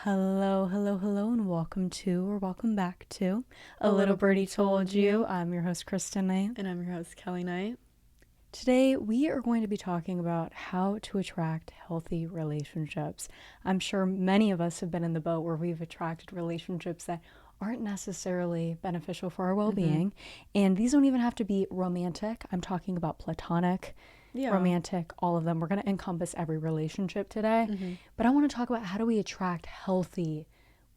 Hello, hello, hello, and welcome back to A Little Birdie Told You. I'm your host, Kristen Knight. And I'm your host, Kelly Knight. Today, we are going to be talking about how to attract healthy relationships. I'm sure many of us have been in the boat where we've attracted relationships that aren't necessarily beneficial for our well-being. And these don't even have to be romantic. I'm talking about platonic, romantic, all of them. We're going to encompass every relationship today. But I want to talk about how do we attract healthy,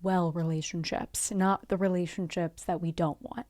well relationships, not the relationships that we don't want.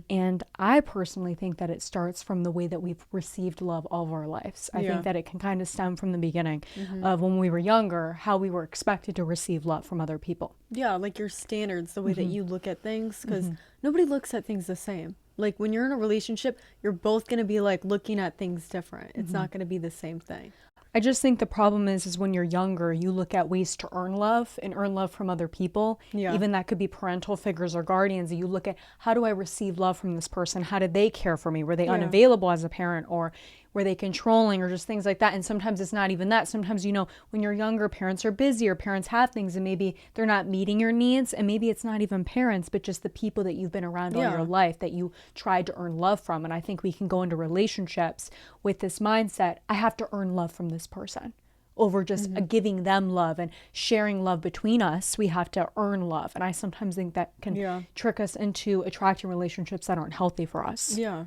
And I personally think that it starts from the way that we've received love all of our lives. I think that it can kind of stem from the beginning of when we were younger, how we were expected to receive love from other people. Yeah, like your standards, the way that you look at things, because nobody looks at things the same. Like when you're in a relationship, you're both going to be like looking at things different. It's not going to be the same thing. I just think the problem is when you're younger, you look at ways to earn love and earn love from other people. Even that could be parental figures or guardians. You look at, how do I receive love from this person? How did they care for me? Were they unavailable as a parent, or were they controlling, or just things like that? And sometimes it's not even that. Sometimes, when you're younger, parents are busy or parents have things and maybe they're not meeting your needs. And maybe it's not even parents, but just the people that you've been around all your life that you tried to earn love from. And I think we can go into relationships with this mindset, I have to earn love from this person, over just giving them love and sharing love between us. We have to earn love. And I sometimes think that can trick us into attracting relationships that aren't healthy for us. Yeah.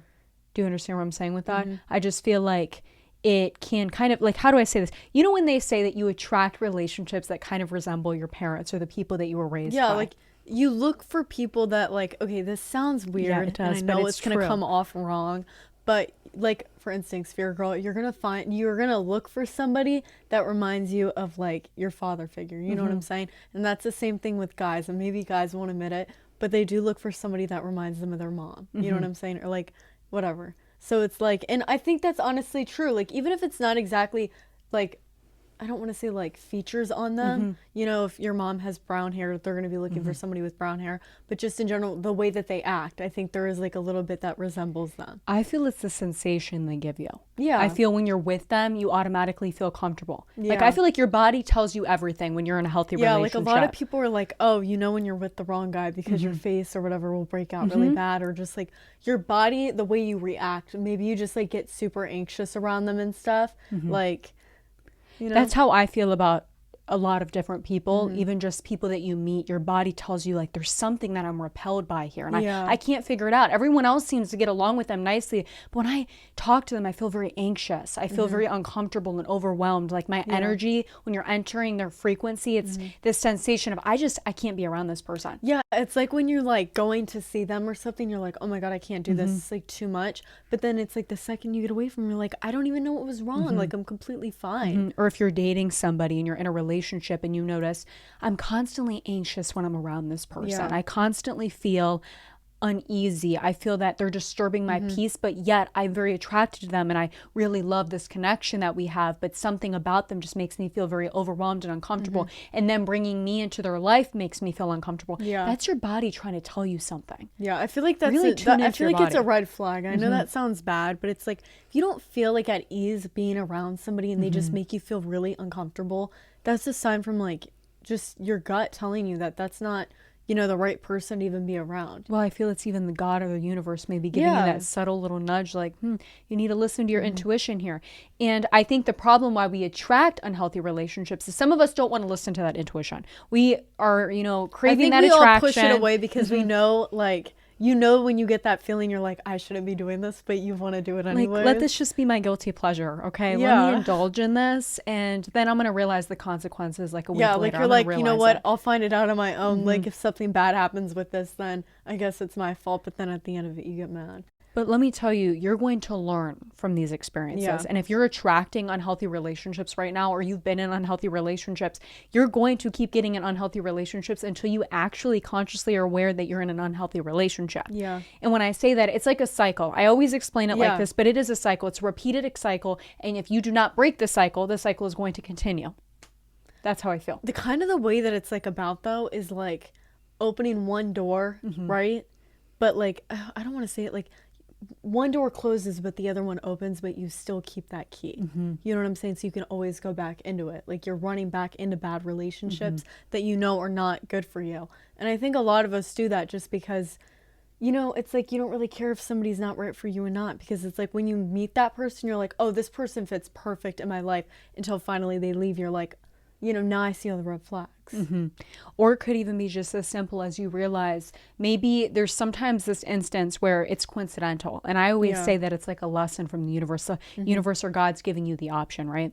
Do you understand what I'm saying with that? I just feel like it can kind of, like, how do I say this? When they say that you attract relationships that kind of resemble your parents or the people that you were raised by. Yeah, like you look for people that, like, okay, this sounds weird. Yeah, it does, and I know but it's going to come off wrong. But like, for instance, if you're a girl, you're going to look for somebody that reminds you of like your father figure. You know what I'm saying? And that's the same thing with guys. And maybe guys won't admit it, but they do look for somebody that reminds them of their mom. You know what I'm saying? Or like, whatever. So it's like, and I think that's honestly true. Like, even if it's not exactly like, I don't want to say like features on them, if your mom has brown hair, they're going to be looking for somebody with brown hair, but just in general, the way that they act, I think there is like a little bit that resembles them. I feel it's the sensation they give you. Yeah. I feel when you're with them, you automatically feel comfortable. Like, I feel like your body tells you everything when you're in a healthy relationship. Yeah, like a lot of people are like, oh, when you're with the wrong guy because your face or whatever will break out really bad, or just like your body, the way you react, maybe you just like get super anxious around them and stuff. Like, That's how I feel about a lot of different people, even just people that you meet. Your body tells you like there's something that I'm repelled by here, and I can't figure it out. Everyone else seems to get along with them nicely, but when I talk to them, I feel very anxious. I feel very uncomfortable and overwhelmed. Like my energy, when you're entering their frequency, it's this sensation of I can't be around this person. Yeah, it's like when you're like going to see them or something, you're like, oh my God, I can't do this. It's like too much. But then it's like the second you get away from them, you're like, I don't even know what was wrong. Like I'm completely fine. Or if you're dating somebody and you're in a relationship and you notice, I'm constantly anxious when I'm around this person. I constantly feel uneasy. I feel that they're disturbing my peace, but yet I'm very attracted to them and I really love this connection that we have, but something about them just makes me feel very overwhelmed and uncomfortable. And then bringing me into their life makes me feel uncomfortable. That's your body trying to tell you something. Yeah, I feel like that's really I feel like it's a red flag. I know that sounds bad, but it's like if you don't feel like at ease being around somebody and they just make you feel really uncomfortable, that's a sign from like just your gut telling you that that's not the right person to even be around. Well, I feel it's even the God or the universe maybe giving you that subtle little nudge like, you need to listen to your intuition here. And I think the problem why we attract unhealthy relationships is some of us don't want to listen to that intuition. We are, craving that attraction. I think we all push it away because we know, like, when you get that feeling, you're like, I shouldn't be doing this, but you want to do it anyway. Like, let this just be my guilty pleasure, okay? Let me indulge in this, and then I'm going to realize the consequences like a week later. Yeah, like you're like, you know what? I'll find it out on my own. Like if something bad happens with this, then I guess it's my fault. But then at the end of it, you get mad. But let me tell you, you're going to learn from these experiences. And if you're attracting unhealthy relationships right now, or you've been in unhealthy relationships, you're going to keep getting in unhealthy relationships until you actually consciously are aware that you're in an unhealthy relationship. Yeah. And when I say that, it's like a cycle. I always explain it like this, but it is a cycle. It's a repeated cycle. And if you do not break the cycle is going to continue. That's how I feel. The kind of the way that it's like about though is like opening one door, right? But like, I don't want to say it like one door closes but the other one opens, but you still keep that key. You know what I'm saying? So you can always go back into it. Like, you're running back into bad relationships that you know are not good for you. And I think a lot of us do that just because, you know, it's like you don't really care if somebody's not right for you or not, because it's like when you meet that person, you're like, oh, this person fits perfect in my life, until finally they leave. You're like, you know, now I see all the red flags. Or it could even be just as simple as you realize maybe there's sometimes this instance where it's coincidental. And I always say that it's like a lesson from the universe. The universe or God's giving you the option, right?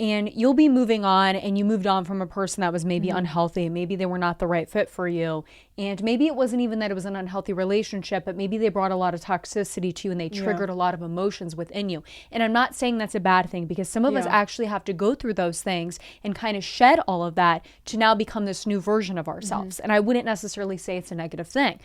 And you'll be moving on, and you moved on from a person that was maybe unhealthy. Maybe they were not the right fit for you. And maybe it wasn't even that it was an unhealthy relationship, but maybe they brought a lot of toxicity to you and they triggered a lot of emotions within you. And I'm not saying that's a bad thing, because some of us actually have to go through those things and kind of shed all of that to now become this new version of ourselves. And I wouldn't necessarily say it's a negative thing.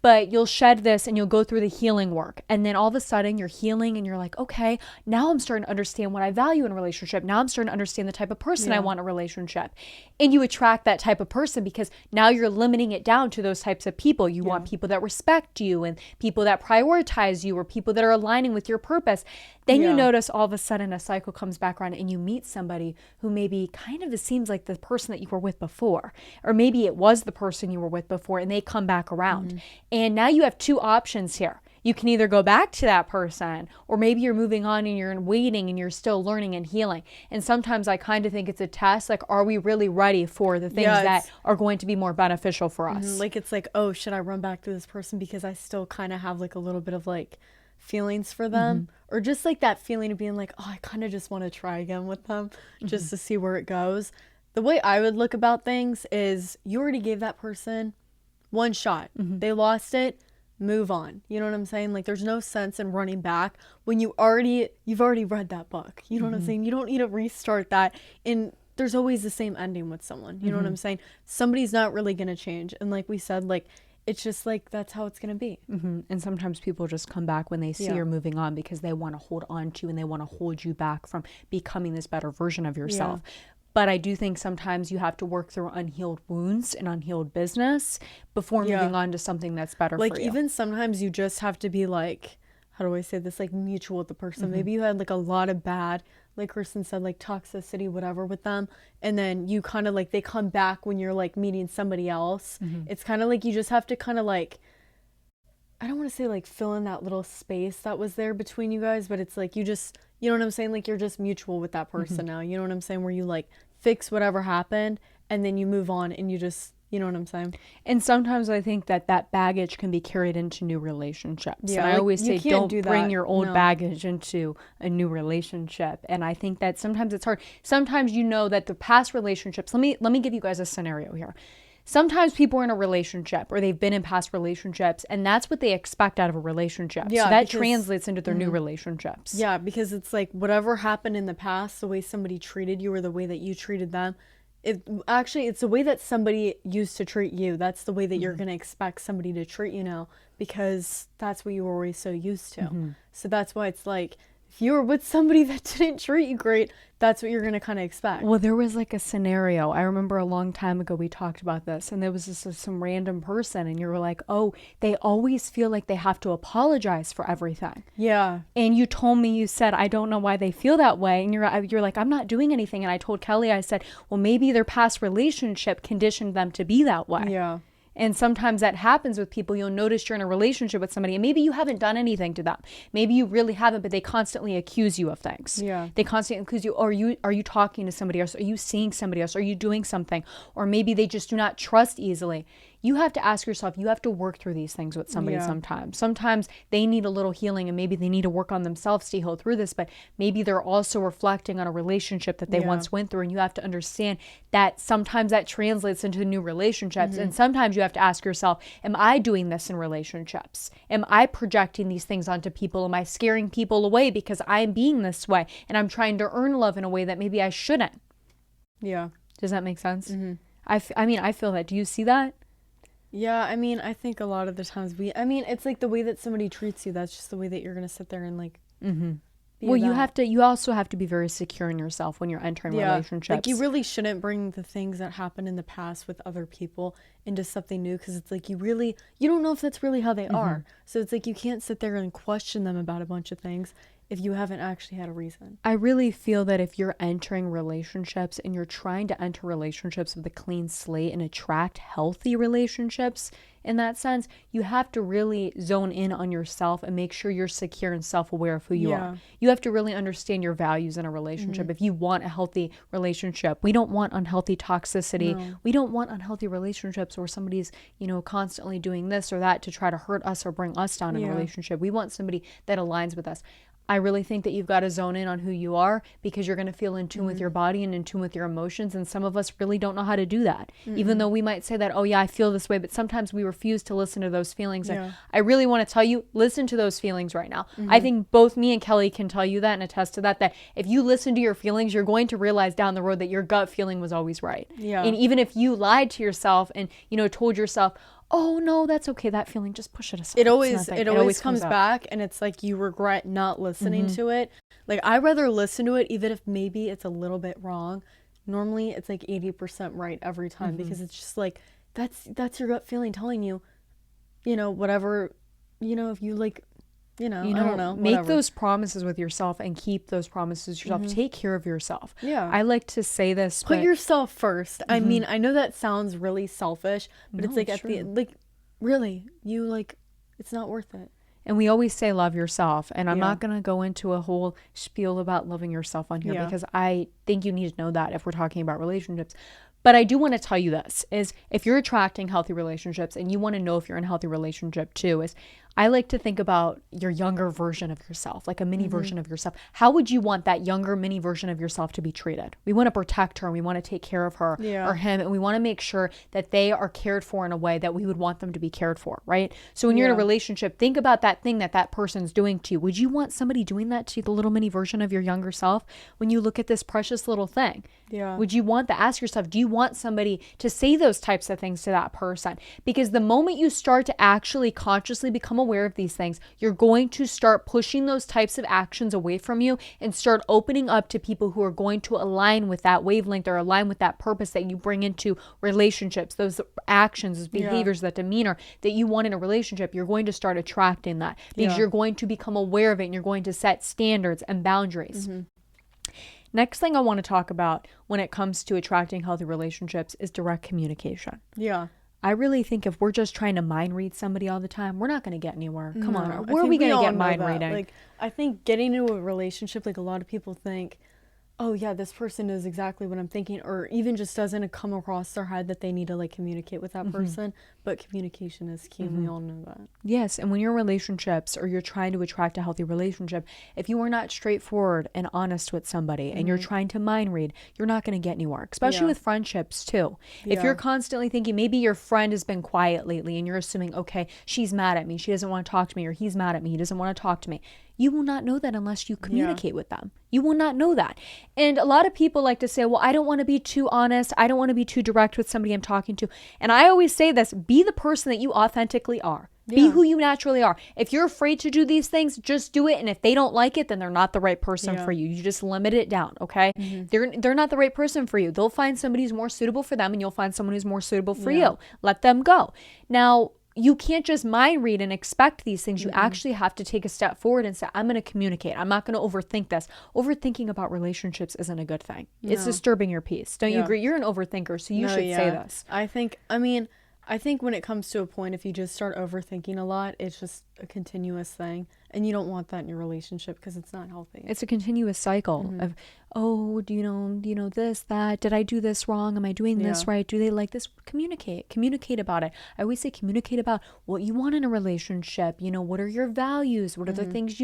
But you'll shed this and you'll go through the healing work. And then all of a sudden you're healing and you're like, okay, now I'm starting to understand what I value in a relationship. Now I'm starting to understand the type of person I want in a relationship. And you attract that type of person because now you're limiting it down to those types of people. You want people that respect you and people that prioritize you, or people that are aligning with your purpose. Then you notice all of a sudden a cycle comes back around and you meet somebody who maybe kind of seems like the person that you were with before. Or maybe it was the person you were with before and they come back around. And now you have two options here. You can either go back to that person, or maybe you're moving on and you're waiting and you're still learning and healing. And sometimes I kind of think it's a test. Like, are we really ready for the things that are going to be more beneficial for us? Like, it's like, oh, should I run back to this person because I still kind of have like a little bit of like feelings for them, or just like that feeling of being like, oh, I kind of just want to try again with them just to see where it goes. The way I would look about things is, you already gave that person one shot. They lost it. Move on. You know what I'm saying? Like, there's no sense in running back when you've already read that book. You know what I'm saying? You don't need to restart that. And there's always the same ending with someone. You know what I'm saying? Somebody's not really going to change. And like we said, like, it's just like, that's how it's going to be. And sometimes people just come back when they see you're moving on because they want to hold on to you and they want to hold you back from becoming this better version of yourself. But I do think sometimes you have to work through unhealed wounds and unhealed business before moving on to something that's better for you. Like, even sometimes you just have to be like, how do I say this? Like, mutual with the person. Maybe you had like a lot of bad, like Kristen said, like toxicity, whatever with them. And then you kind of like, they come back when you're like meeting somebody else. It's kind of like, you just have to kind of like, I don't want to say like fill in that little space that was there between you guys, but it's like, you just, you know what I'm saying? Like, you're just mutual with that person now. You know what I'm saying? Where you like fix whatever happened and then you move on and you just, you know what I'm saying? And sometimes I think that baggage can be carried into new relationships. Yeah, and I like, always say, don't do bring that. your old No. baggage into a new relationship. And I think that sometimes it's hard. Sometimes you know that the past relationships, let me give you guys a scenario here. Sometimes people are in a relationship or they've been in past relationships, and that's what they expect out of a relationship. Yeah, so that because- translates into their new relationships. Yeah, because it's like whatever happened in the past, the way somebody treated you or the way that you treated them, it's the way that somebody used to treat you. That's the way that you're going to expect somebody to treat you now, because that's what you were always so used to. So that's why it's like, if you were with somebody that didn't treat you great, that's what you're going to kind of expect. Well, there was like a scenario. I remember a long time ago we talked about this, and there was just some random person, and you were like, oh, they always feel like they have to apologize for everything. Yeah. And you told me, you said, I don't know why they feel that way. And you're like, I'm not doing anything. And I told Kelly, I said, well, maybe their past relationship conditioned them to be that way. Yeah. And sometimes that happens with people. You'll notice you're in a relationship with somebody and maybe you haven't done anything to them. Maybe you really haven't, but they constantly accuse you of things. Yeah. They constantly accuse you. Are you talking to somebody else? Are you seeing somebody else? Are you doing something? Or maybe they just do not trust easily. You have to ask yourself, you have to work through these things with somebody sometimes. Sometimes they need a little healing and maybe they need to work on themselves to heal through this, but maybe they're also reflecting on a relationship that they once went through, and you have to understand that sometimes that translates into new relationships. And sometimes you have to ask yourself, am I doing this in relationships? Am I projecting these things onto people? Am I scaring people away because I'm being this way and I'm trying to earn love in a way that maybe I shouldn't? Yeah. Does that make sense? I feel that. Do you see that? Yeah, I mean, I think a lot of the times it's like the way that somebody treats you, that's just the way that you're going to sit there and like be Well, you also have to be very secure in yourself when you're entering relationships. Like, you really shouldn't bring the things that happened in the past with other people into something new, because it's like you don't know if that's really how they are. So it's like you can't sit there and question them about a bunch of things if you haven't actually had a reason. I really feel that if you're entering relationships and you're trying to enter relationships with a clean slate and attract healthy relationships, in that sense, you have to really zone in on yourself and make sure you're secure and self-aware of who you are. You have to really understand your values in a relationship. If you want a healthy relationship, we don't want unhealthy toxicity. No. We don't want unhealthy relationships where somebody's, constantly doing this or that to try to hurt us or bring us down in a relationship. We want somebody that aligns with us. I really think that you've got to zone in on who you are, because you're going to feel in tune with your body and in tune with your emotions. And some of us really don't know how to do that. Even though we might say that, oh yeah, I feel this way, but sometimes we refuse to listen to those feelings. And I really want to tell you, listen to those feelings right now. I think both me and Kelly can tell you that and attest to that if you listen to your feelings, you're going to realize down the road that your gut feeling was always right. And even if you lied to yourself and, told yourself, oh no, that's okay, that feeling, just push it aside. It always comes back, and it's like you regret not listening to it. Like, I'd rather listen to it even if maybe it's a little bit wrong. Normally it's like 80% right every time, because it's just like that's your gut feeling telling you, whatever, if you like, I don't know. Make those promises with yourself and keep those promises yourself. Take care of yourself. Yeah. I like to say this. Put yourself first. I mean, I know that sounds really selfish, but it's like really, it's not worth it. And we always say love yourself. And I'm not going to go into a whole spiel about loving yourself on here, because I think you need to know that if we're talking about relationships. But I do want to tell you this, is if you're attracting healthy relationships and you want to know if you're in a healthy relationship too, is I like to think about your younger version of yourself, like a mini version of yourself. How would you want that younger mini version of yourself to be treated? We want to protect her and we want to take care of her or him. And we want to make sure that they are cared for in a way that we would want them to be cared for, right? So when you're in a relationship, think about that thing that person's doing to you. Would you want somebody doing that to the little mini version of your younger self when you look at this precious little thing? Yeah. Would you want that? Ask yourself, do you want somebody to say those types of things to that person? Because the moment you start to actually consciously become aware of these things, you're going to start pushing those types of actions away from you and start opening up to people who are going to align with that wavelength or align with that purpose that you bring into relationships, those actions, those behaviors, that demeanor that you want in a relationship. You're going to start attracting that because you're going to become aware of it and you're going to set standards and boundaries. Next thing I want to talk about when it comes to attracting healthy relationships is direct communication. Yeah. I really think if we're just trying to mind read somebody all the time, we're not going to get anywhere. Come on. Where are we going to get mind reading? Like, I think getting into a relationship, like, a lot of people think, oh yeah, this person knows exactly what I'm thinking, or even just doesn't come across their head that they need to like communicate with that person. But communication is key, and we all know that. Yes, and when you're in relationships or you're trying to attract a healthy relationship, if you are not straightforward and honest with somebody and you're trying to mind read, you're not going to get anywhere, especially with friendships too. If you're constantly thinking maybe your friend has been quiet lately and you're assuming, okay, she's mad at me, she doesn't want to talk to me, or he's mad at me, he doesn't want to talk to me. You will not know that unless you communicate with them. You will not know that. And a lot of people like to say, well, I don't want to be too honest. I don't want to be too direct with somebody I'm talking to. And I always say this, be the person that you authentically are. Be who you naturally are. If you're afraid to do these things, just do it. And if they don't like it, then they're not the right person for you. You just limit it down, okay? They're not the right person for you. They'll find somebody who's more suitable for them, and you'll find someone who's more suitable for you. Let them go. Now, you can't just mind read and expect these things. You actually have to take a step forward and say, I'm going to communicate. I'm not going to overthink this. Overthinking about relationships isn't a good thing. No. It's disturbing your peace. Don't you agree? You're an overthinker, so you should say this. I think when it comes to a point, if you just start overthinking a lot, it's just a continuous thing. And you don't want that in your relationship because it's not healthy. It's a continuous cycle of, oh, do you know this, that? Did I do this wrong? Am I doing this right? Do they like this? Communicate about it. I always say communicate about what you want in a relationship. What are your values? What are the things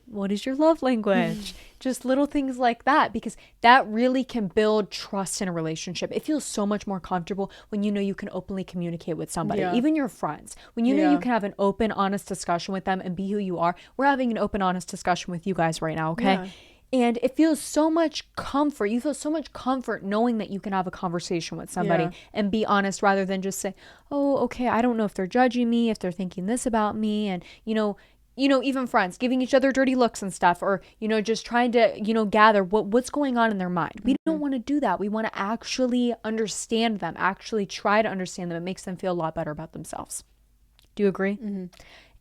what is your love language? Just little things like that, because that really can build trust in a relationship. It feels so much more comfortable when you can openly communicate with somebody, even your friends. When you know you can have an open, honest discussion with them and be who you are. We're having an open, honest discussion with you guys right now, okay? Yeah. And it feels so much comfort. You feel so much comfort knowing that you can have a conversation with somebody and be honest, rather than just say, oh, okay, I don't know if they're judging me, if they're thinking this about me. And, even friends, giving each other dirty looks and stuff, or, just trying to, gather what's going on in their mind. We don't want to do that. We want to actually understand them, actually try to understand them. It makes them feel a lot better about themselves. Do you agree?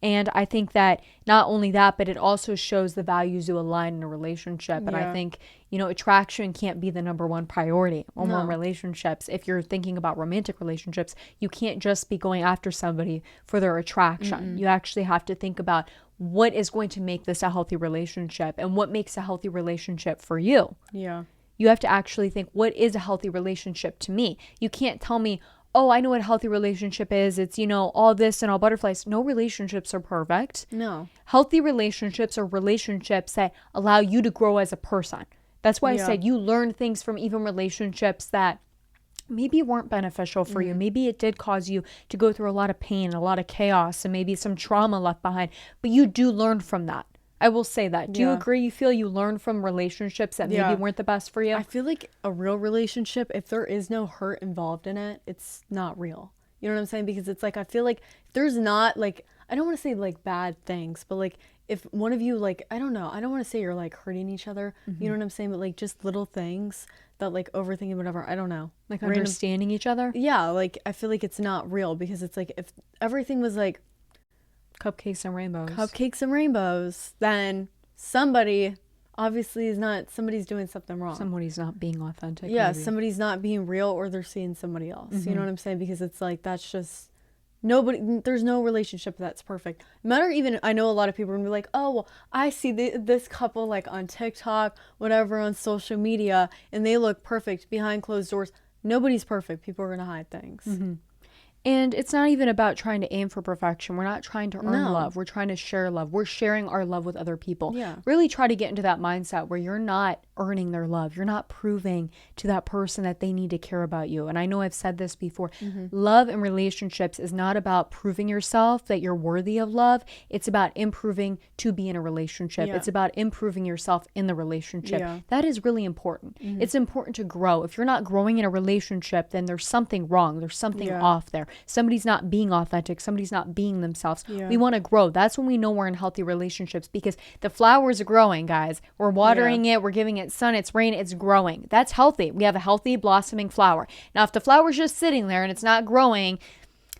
And I think that not only that, but it also shows the values you align in a relationship. And I think, attraction can't be the number one priority in relationships. If you're thinking about romantic relationships, you can't just be going after somebody for their attraction. You actually have to think about what is going to make this a healthy relationship and what makes a healthy relationship for you. Yeah. You have to actually think, what is a healthy relationship to me? You can't tell me, oh, I know what a healthy relationship is. It's, all this and all butterflies. No relationships are perfect. No. Healthy relationships are relationships that allow you to grow as a person. That's why I said you learn things from even relationships that maybe weren't beneficial for you. Maybe it did cause you to go through a lot of pain, a lot of chaos, and maybe some trauma left behind. But you do learn from that. I will say that. Do you agree? You feel you learn from relationships that maybe weren't the best for you? I feel like a real relationship, if there is no hurt involved in it, it's not real. You know what I'm saying? Because it's like, I feel like there's not like, I don't want to say like bad things, but like if one of you like, I don't know, I don't want to say you're like hurting each other. You know what I'm saying? But like just little things that like overthinking whatever, I don't know. Like understanding each other? Yeah, like I feel like it's not real because it's like if everything was like cupcakes and rainbows, then somebody obviously is not, somebody's doing something wrong. Somebody's not being authentic. Yeah, maybe. Somebody's not being real, or they're seeing somebody else. You know what I'm saying? Because it's like, that's just nobody, there's no relationship that's perfect. No matter, even I know a lot of people are gonna be like, oh well, I see this couple like on TikTok, whatever, on social media, and they look perfect behind closed doors. Nobody's perfect. People are gonna hide things. And it's not even about trying to aim for perfection. We're not trying to earn love. We're trying to share love. We're sharing our love with other people. Yeah. Really try to get into that mindset where you're not earning their love. You're not proving to that person that they need to care about you. And I know I've said this before. Love and relationships is not about proving yourself that you're worthy of love. It's about improving to be in a relationship. It's about improving yourself in the relationship. That is really important. It's important to grow. If you're not growing in a relationship, then there's something wrong. There's something off there. Somebody's not being authentic. Somebody's not being themselves. We want to grow. That's when we know we're in healthy relationships, because the flowers are growing, guys. We're watering it. We're giving it sun. It's rain. It's growing. That's healthy. We have a healthy blossoming flower. Now, if the flower's just sitting there and it's not growing,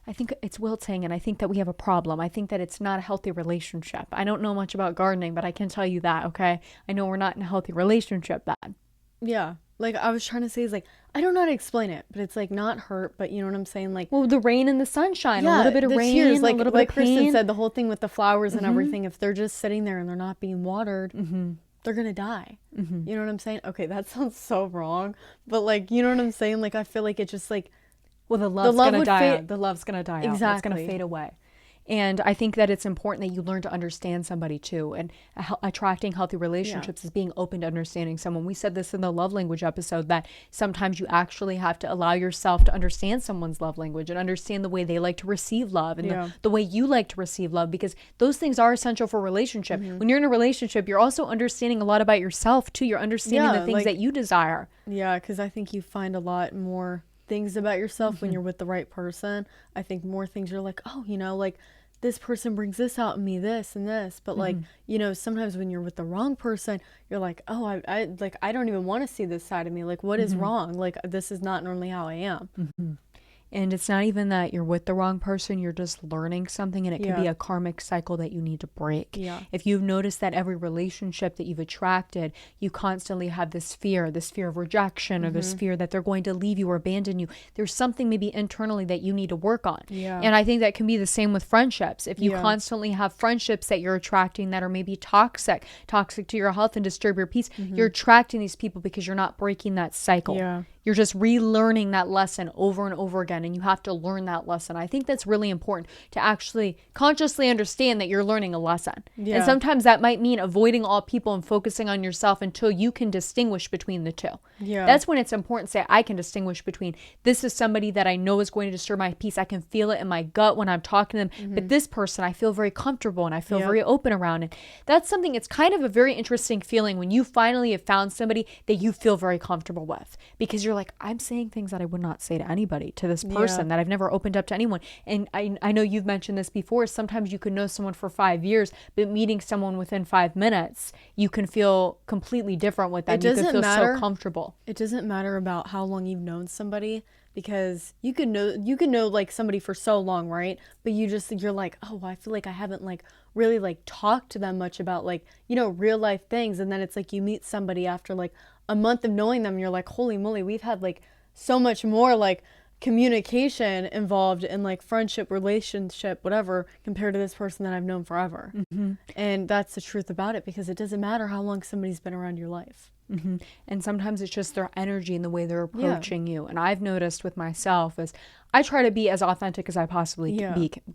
I think it's wilting, and I think that we have a problem. I think that it's not a healthy relationship. I don't know much about gardening, but I can tell you that, okay? I know we're not in a healthy relationship then. Yeah. Like I was trying to say is like, I don't know how to explain it, but it's like not hurt, but you know what I'm saying? Like, well, the rain and the sunshine, a little bit of rain, tears, like, a little bit like of Kristen pain. said, the whole thing with the flowers and everything, if they're just sitting there and they're not being watered, they're going to die. You know what I'm saying? Okay, that sounds so wrong, but like, you know what I'm saying? Like, I feel like it just like, well, the love's going to die out. The love's going to die out. Exactly. It's going to fade away. And I think that it's important that you learn to understand somebody too. And attracting healthy relationships is being open to understanding someone. We said this in the love language episode, that sometimes you actually have to allow yourself to understand someone's love language and understand the way they like to receive love and the way you like to receive love, because those things are essential for a relationship. When you're in a relationship, you're also understanding a lot about yourself too. You're understanding the things that you desire. Yeah, because I think you find a lot more things about yourself when you're with the right person. I think more things you're like, oh, you know, like this person brings this out in me, this and this, but like, you know, sometimes when you're with the wrong person, you're like, oh, I like, I don't even want to see this side of me. Like, what is wrong? Like, this is not normally how I am. And it's not even that you're with the wrong person, you're just learning something, and it could be a karmic cycle that you need to break. If you've noticed that every relationship that you've attracted, you constantly have this fear of rejection, or this fear that they're going to leave you or abandon you, there's something maybe internally that you need to work on. And I think that can be the same with friendships. If you constantly have friendships that you're attracting that are maybe toxic to your health and disturb your peace, you're attracting these people because you're not breaking that cycle. You're just relearning that lesson over and over again, and you have to learn that lesson. I think that's really important, to actually consciously understand that you're learning a lesson. And sometimes that might mean avoiding all people and focusing on yourself until you can distinguish between the two. That's when it's important to say, I can distinguish between, this is somebody that I know is going to disturb my peace. I can feel it in my gut when I'm talking to them. But this person, I feel very comfortable and I feel very open around. And that's something, it's kind of a very interesting feeling when you finally have found somebody that you feel very comfortable with, because you're like, I'm saying things that I would not say to anybody, to this person that I've never opened up to anyone. And I know you've mentioned this before. Sometimes you can know someone for 5 years, but meeting someone within 5 minutes, you can feel completely different with them. You can feel so comfortable. It doesn't matter about how long you've known somebody, because you can know like somebody for so long, right? But you're like, oh, I feel like I haven't like really like talked to them much about like, you know, real life things. And then it's like you meet somebody after like a month of knowing them, and you're like, holy moly, we've had like so much more like communication involved in like friendship, relationship, whatever, compared to this person that I've known forever. And that's the truth about it, because it doesn't matter how long somebody's been around your life. And sometimes it's just their energy and the way they're approaching you. And I've noticed with myself is I try to be as authentic as I possibly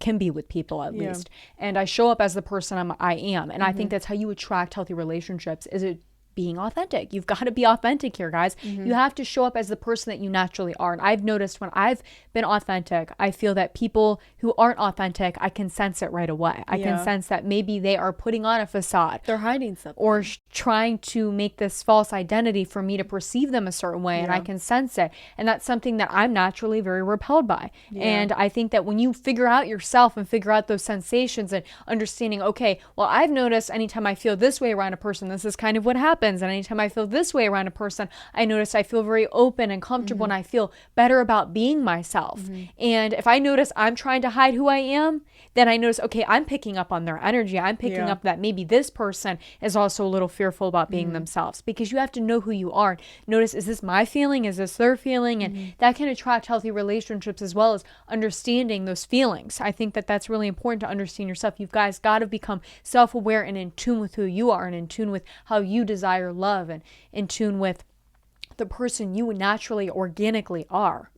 can be with people, at least. And I show up as the person I am. And I think that's how you attract healthy relationships, is it being authentic. You've got to be authentic here, guys. You have to show up as the person that you naturally are. And I've noticed when I've been authentic, I feel that people who aren't authentic, I can sense it right away. I can sense that maybe they are putting on a facade. They're hiding something. Or trying to make this false identity for me to perceive them a certain way. And I can sense it. And that's something that I'm naturally very repelled by. And I think that when you figure out yourself and figure out those sensations and understanding, okay, well, I've noticed anytime I feel this way around a person, this is kind of what happens. And anytime I feel this way around a person, I notice I feel very open and comfortable and I feel better about being myself. And if I notice I'm trying to hide who I am, then I notice, okay, I'm picking up on their energy. I'm picking up that maybe this person is also a little fearful about being themselves, because you have to know who you are. Notice, is this my feeling? Is this their feeling? And that can attract healthy relationships, as well as understanding those feelings. I think that that's really important to understand yourself. You guys got to become self-aware and in tune with who you are, and in tune with how you desire love, and in tune with the person you naturally, organically are.